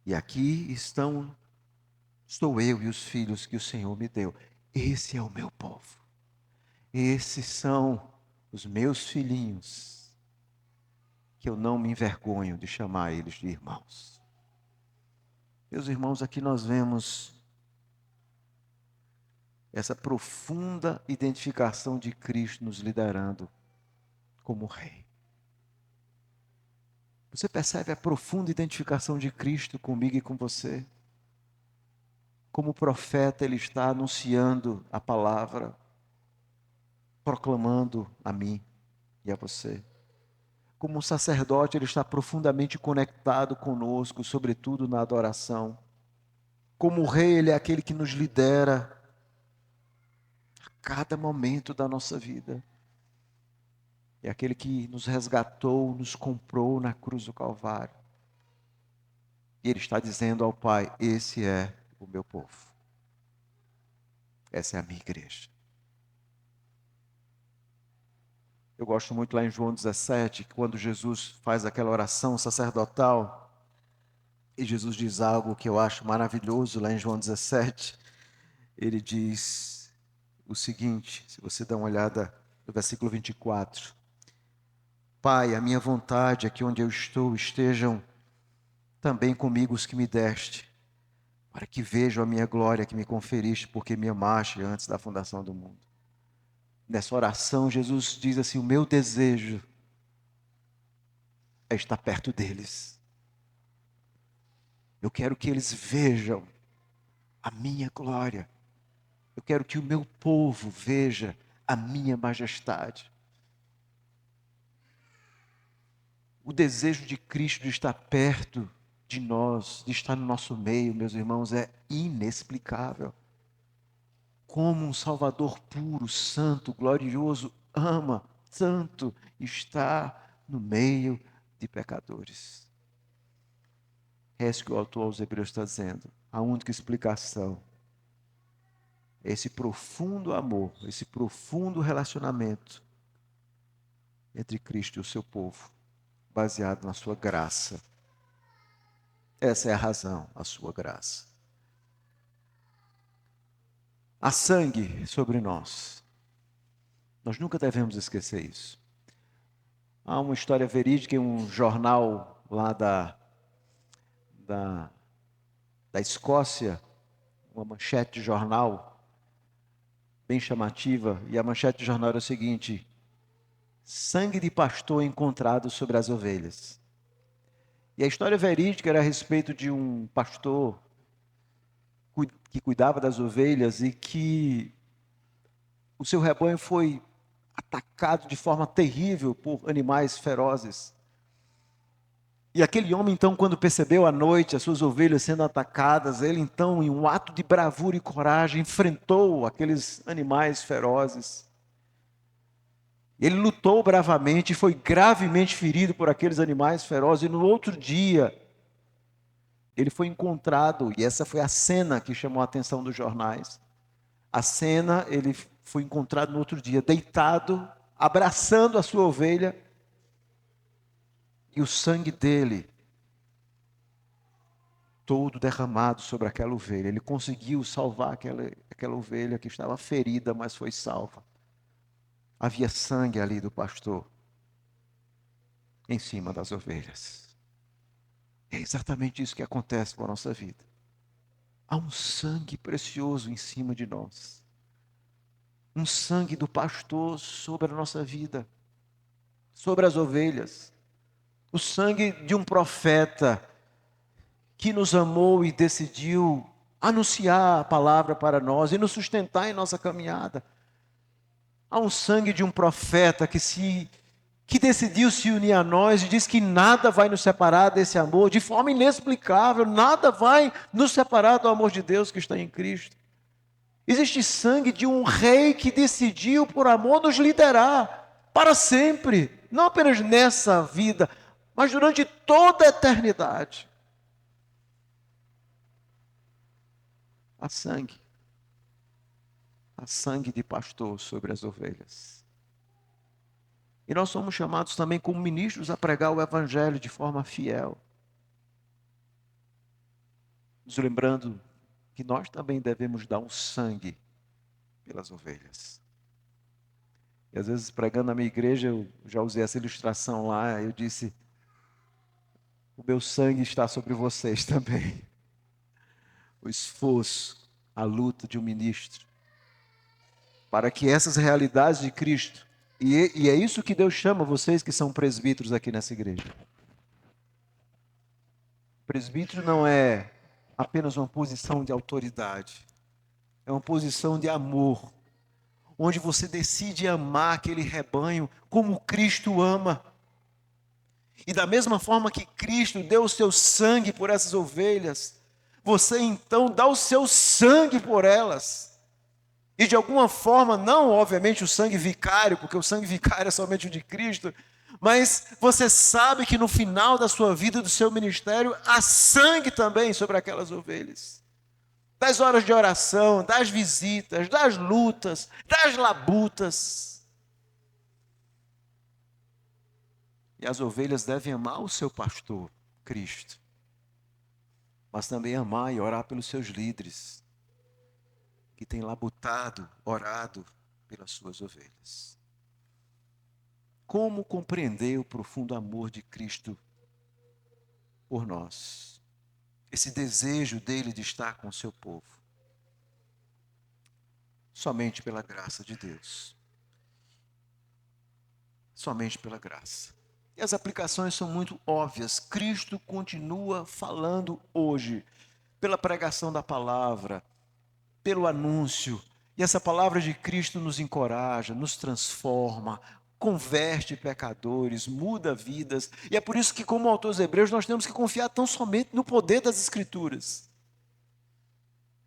E aqui estou eu e os filhos que o Senhor me deu. Esse é o meu povo. Esses são os meus filhinhos, que eu não me envergonho de chamar eles de irmãos. Meus irmãos, aqui nós vemos essa profunda identificação de Cristo nos liderando como Rei. Você percebe a profunda identificação de Cristo comigo e com você? Como profeta, ele está anunciando a palavra, proclamando a mim e a você. Como um sacerdote, ele está profundamente conectado conosco, sobretudo na adoração. Como rei, ele é aquele que nos lidera a cada momento da nossa vida. É aquele que nos resgatou, nos comprou na cruz do Calvário. E ele está dizendo ao Pai: esse é o meu povo. Essa é a minha igreja. Eu gosto muito lá em João 17, quando Jesus faz aquela oração sacerdotal, e Jesus diz algo que eu acho maravilhoso lá em João 17. Ele diz o seguinte, se você dá uma olhada no versículo 24. Pai, a minha vontade é que onde eu estou estejam também comigo os que me deste, para que vejam a minha glória que me conferiste, porque me amaste antes da fundação do mundo. Nessa oração, Jesus diz assim: o meu desejo é estar perto deles. Eu quero que eles vejam a minha glória. Eu quero que o meu povo veja a minha majestade. O desejo de Cristo de estar perto de nós, de estar no nosso meio, meus irmãos, é inexplicável. Como um Salvador puro, santo, glorioso, ama tanto estar no meio de pecadores. É isso que o autor aos Hebreus está dizendo. A única explicação é esse profundo amor, esse profundo relacionamento entre Cristo e o seu povo, baseado na sua graça. Essa é a razão, a sua graça. Há sangue sobre nós. Nós nunca devemos esquecer isso. Há uma história verídica em um jornal lá da, da Escócia, uma manchete de jornal bem chamativa, e a manchete de jornal era o seguinte: sangue de pastor encontrado sobre as ovelhas. E a história verídica era a respeito de um pastor que cuidava das ovelhas e que o seu rebanho foi atacado de forma terrível por animais ferozes. E aquele homem, então, quando percebeu à noite as suas ovelhas sendo atacadas, ele, então, em um ato de bravura e coragem, enfrentou aqueles animais ferozes. Ele lutou bravamente e foi gravemente ferido por aqueles animais ferozes. E no outro dia, ele foi encontrado, e essa foi a cena que chamou a atenção dos jornais. A cena, ele foi encontrado no outro dia, deitado, abraçando a sua ovelha, e o sangue dele todo derramado sobre aquela ovelha. Ele conseguiu salvar aquela ovelha que estava ferida, mas foi salva. Havia sangue ali do pastor em cima das ovelhas. É exatamente isso que acontece com a nossa vida. Há um sangue precioso em cima de nós. Um sangue do pastor sobre a nossa vida, sobre as ovelhas. O sangue de um profeta que nos amou e decidiu anunciar a palavra para nós e nos sustentar em nossa caminhada. Há um sangue de um profeta que decidiu se unir a nós e diz que nada vai nos separar desse amor, de forma inexplicável, nada vai nos separar do amor de Deus que está em Cristo. Existe sangue de um rei que decidiu, por amor, nos liderar para sempre, não apenas nessa vida, mas durante toda a eternidade. Há sangue de pastor sobre as ovelhas. E nós somos chamados também como ministros a pregar o evangelho de forma fiel. Nos lembrando que nós também devemos dar um sangue pelas ovelhas. E às vezes pregando na minha igreja, eu já usei essa ilustração lá, eu disse, o meu sangue está sobre vocês também. O esforço, a luta de um ministro, para que essas realidades de Cristo, e é isso que Deus chama vocês que são presbíteros aqui nessa igreja. Presbítero não é apenas uma posição de autoridade, é uma posição de amor, onde você decide amar aquele rebanho como Cristo ama. E da mesma forma que Cristo deu o seu sangue por essas ovelhas, você então dá o seu sangue por elas. E de alguma forma, não obviamente o sangue vicário, porque o sangue vicário é somente o de Cristo, mas você sabe que no final da sua vida, do seu ministério, há sangue também sobre aquelas ovelhas. Das horas de oração, das visitas, das lutas, das labutas. E as ovelhas devem amar o seu pastor, Cristo, mas também amar e orar pelos seus líderes, que têm labutado, orado pelas suas ovelhas. Como compreender o profundo amor de Cristo por nós? Esse desejo dele de estar com o seu povo. Somente pela graça de Deus. Somente pela graça. E as aplicações são muito óbvias. Cristo continua falando hoje, pela pregação da palavra, pelo anúncio. E essa palavra de Cristo nos encoraja, nos transforma, converte pecadores, muda vidas. E é por isso que, como autores hebreus, nós temos que confiar tão somente no poder das Escrituras.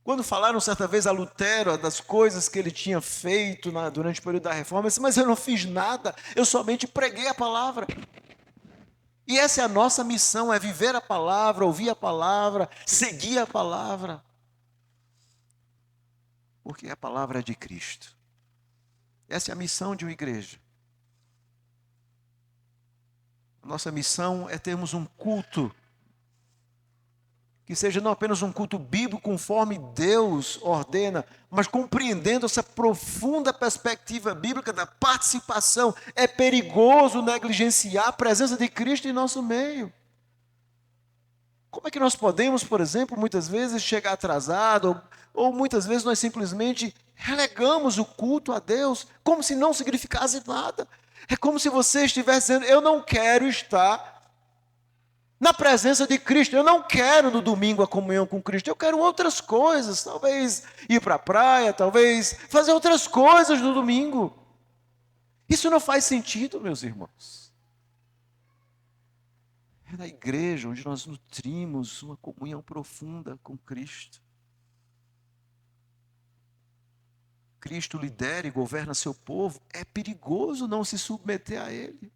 Quando falaram certa vez a Lutero das coisas que ele tinha feito durante o período da reforma, ele disse, mas eu não fiz nada, eu somente preguei a palavra. E essa é a nossa missão, é viver a palavra, ouvir a palavra, seguir a palavra. Porque a palavra é de Cristo. Essa é a missão de uma igreja. A nossa missão é termos um culto que seja não apenas um culto bíblico conforme Deus ordena, mas compreendendo essa profunda perspectiva bíblica da participação. É perigoso negligenciar a presença de Cristo em nosso meio. Como é que nós podemos, por exemplo, muitas vezes chegar atrasado, ou muitas vezes nós simplesmente relegamos o culto a Deus como se não significasse nada? É como se você estivesse dizendo, eu não quero estar na presença de Cristo, eu não quero no domingo a comunhão com Cristo, eu quero outras coisas, talvez ir para a praia, talvez fazer outras coisas no domingo. Isso não faz sentido, meus irmãos. É na igreja onde nós nutrimos uma comunhão profunda com Cristo. Cristo lidera e governa seu povo, é perigoso não se submeter a Ele.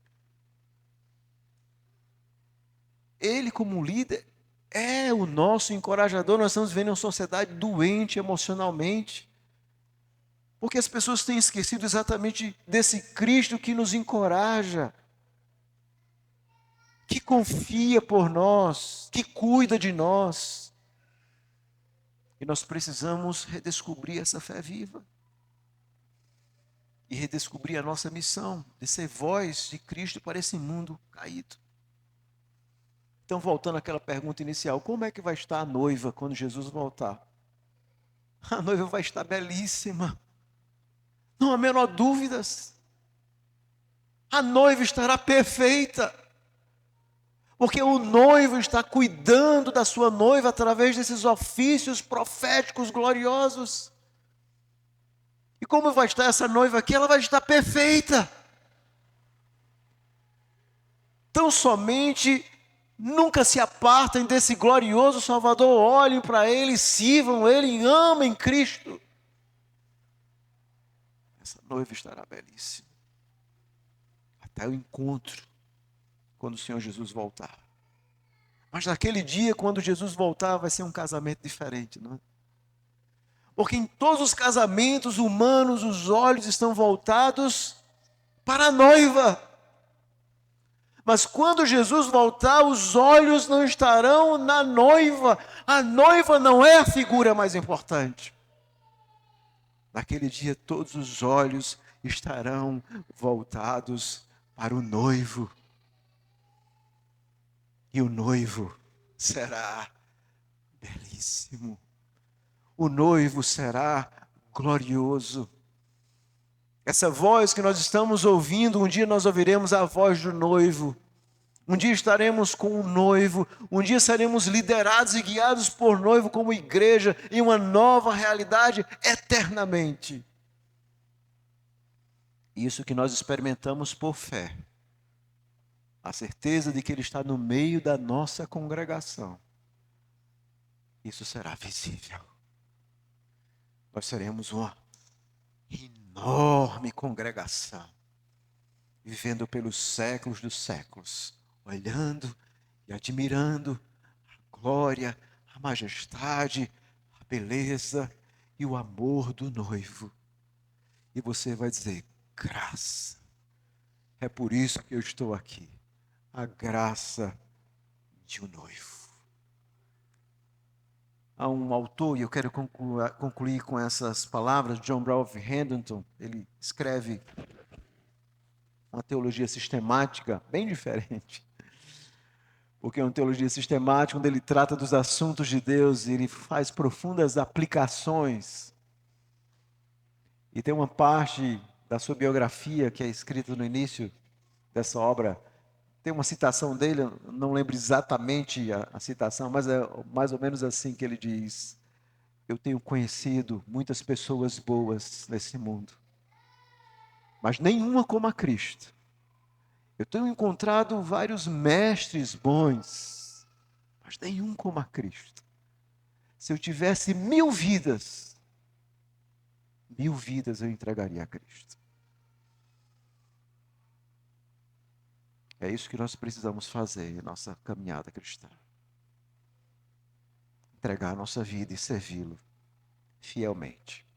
Ele, como líder, é o nosso encorajador. Nós estamos vivendo uma sociedade doente emocionalmente, porque as pessoas têm esquecido exatamente desse Cristo que nos encoraja, que confia por nós, que cuida de nós. E nós precisamos redescobrir essa fé viva. E redescobrir a nossa missão de ser voz de Cristo para esse mundo caído. Então, voltando àquela pergunta inicial, como é que vai estar a noiva quando Jesus voltar? A noiva vai estar belíssima, não há a menor dúvidas. A noiva estará perfeita, porque o noivo está cuidando da sua noiva através desses ofícios proféticos gloriosos. E como vai estar essa noiva aqui? Ela vai estar perfeita. Tão somente nunca se apartem desse glorioso Salvador, olhem para Ele, sirvam Ele, amem Cristo. Essa noiva estará belíssima, até o encontro, quando o Senhor Jesus voltar. Mas naquele dia, quando Jesus voltar, vai ser um casamento diferente, não é? Porque em todos os casamentos humanos, os olhos estão voltados para a noiva. Mas quando Jesus voltar, os olhos não estarão na noiva. A noiva não é a figura mais importante. Naquele dia, todos os olhos estarão voltados para o noivo. E o noivo será belíssimo. O noivo será glorioso. Essa voz que nós estamos ouvindo, um dia nós ouviremos a voz do noivo. Um dia estaremos com o noivo, um dia seremos liderados e guiados por noivo como igreja em uma nova realidade eternamente. Isso que nós experimentamos por fé, a certeza de que Ele está no meio da nossa congregação, isso será visível. Nós seremos uma enorme congregação, vivendo pelos séculos dos séculos, olhando e admirando a glória, a majestade, a beleza e o amor do noivo. E você vai dizer, graça. É por isso que eu estou aqui. A graça de um noivo. Há um autor, e eu quero concluir com essas palavras, John Ralph Hendon. Ele escreve uma teologia sistemática bem diferente. Porque é uma teologia sistemática, onde ele trata dos assuntos de Deus, e ele faz profundas aplicações. E tem uma parte da sua biografia que é escrita no início dessa obra. Tem uma citação dele, eu não lembro exatamente a citação, mas é mais ou menos assim que ele diz: eu tenho conhecido muitas pessoas boas nesse mundo, mas nenhuma como a Cristo. Eu tenho encontrado vários mestres bons, mas nenhum como a Cristo. Se eu tivesse 1000 vidas eu entregaria a Cristo. É isso que nós precisamos fazer em nossa caminhada cristã. Entregar a nossa vida e servi-lo fielmente,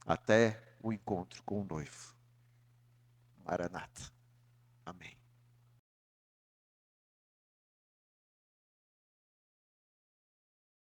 até o encontro com o noivo. Maranata. Amém.